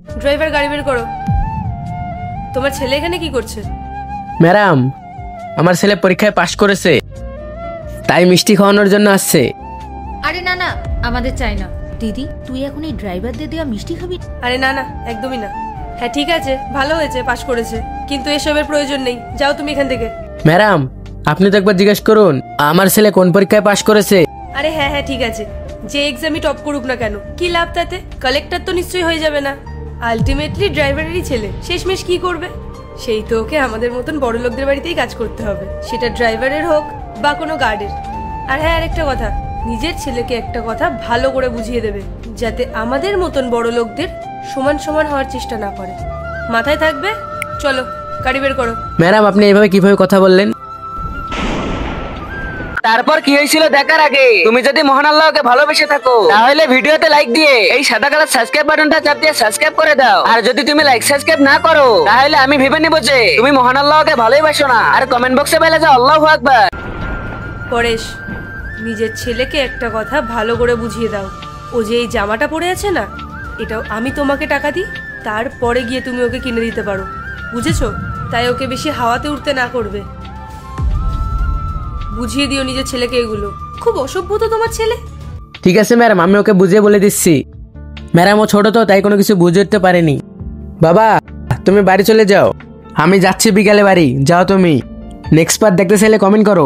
Driver গাড়ি বের করো। তোমার ছেলে এখানে কি করছে? ম্যাডাম, আমার ছেলে পরীক্ষায় পাশ করেছে, তাই মিষ্টি খাওয়ানোর জন্য আসছে। আরে না না, আমাদের চাই না। দিদি, তুই এখন এই ড্রাইভারদের দেওয়া মিষ্টি খাবি? আরে না না, একদমই না। হ্যাঁ ঠিক আছে, ভালো হয়েছে পাশ করেছে, কিন্তু এসবের প্রয়োজন নেই। যাও তুমি এখান থেকে। ম্যাডাম, আপনি তো একবার জিজ্ঞেস করুন আমার ছেলে কোন পরীক্ষায় পাশ করেছে। আরে হ্যাঁ হ্যাঁ ঠিক আছে, যে এক্সামই টপ করুক না কেন, কি লাভ তাতে? কালেক্টর তো নিশ্চয়ই হয়ে যাবে না। আলটিমেটলি ড্রাইভারেরই ছেলে, শেষমেশ কি করবে? সেই তো ওকে আমাদের মতন বড় লোকদের বাড়িতেই কাজ করতে হবে, সেটা ড্রাইভারের হোক বা কোনো গার্ডের। আর হ্যাঁ, আরেকটা কথা, নিজের ছেলেকে একটা কথা ভালো করে বুঝিয়ে দেবে, যাতে আমাদের মতন বড় লোকদের সমান সমান হওয়ার চেষ্টা না করে। মাথায় থাকবে। চলো গাড়ি বের করো। ম্যাডাম, আপনি এইভাবে কিভাবে কথা বললেন? তারপর কি হয়েছিল দেখার আগে তুমি যদি মহান আল্লাহকে ভালোবেসে থাকো, তাহলে ভিডিওতে লাইক দিয়ে এই সাদা কালার সাবস্ক্রাইব বাটনটা চাপ দিয়ে সাবস্ক্রাইব করে দাও। আর যদি তুমি লাইক সাবস্ক্রাইব না করো, তাহলে আমি ভেবে নিব যে তুমি মহান আল্লাহকে ভালোবাসো না। আর কমেন্ট বক্সে বলে যাও আল্লাহু আকবার। পরেশ, নিজের ছেলেকে একটা কথা ভালো করে বুঝিয়ে দাও। ও যে এই জামাটা পরে আছে না, এটাও আমি তোমাকে টাকা দিই, তারপরে গিয়ে তুমি ওকে কিনে দিতে পারো, বুঝেছো? তাই ওকে বেশি হাওয়াতে উঠতে না করবে। বুঝিয়ে দিও নিজের ছেলেকে এগুলো। খুব অসভ্য তো তোমার ছেলে। ঠিক আছে ম্যাডাম, আমি ওকে বুঝিয়ে বলে দিচ্ছি। ম্যাডাম, ও ছোট তো, তাই কোনো কিছু বুঝে উঠতে পারেনি। বাবা, তুমি বাড়ি চলে যাও, আমি যাচ্ছি বিকালে বাড়ি। যাও তুমি। নেক্সট পার্ট দেখতে চাইলে কমেন্ট করো।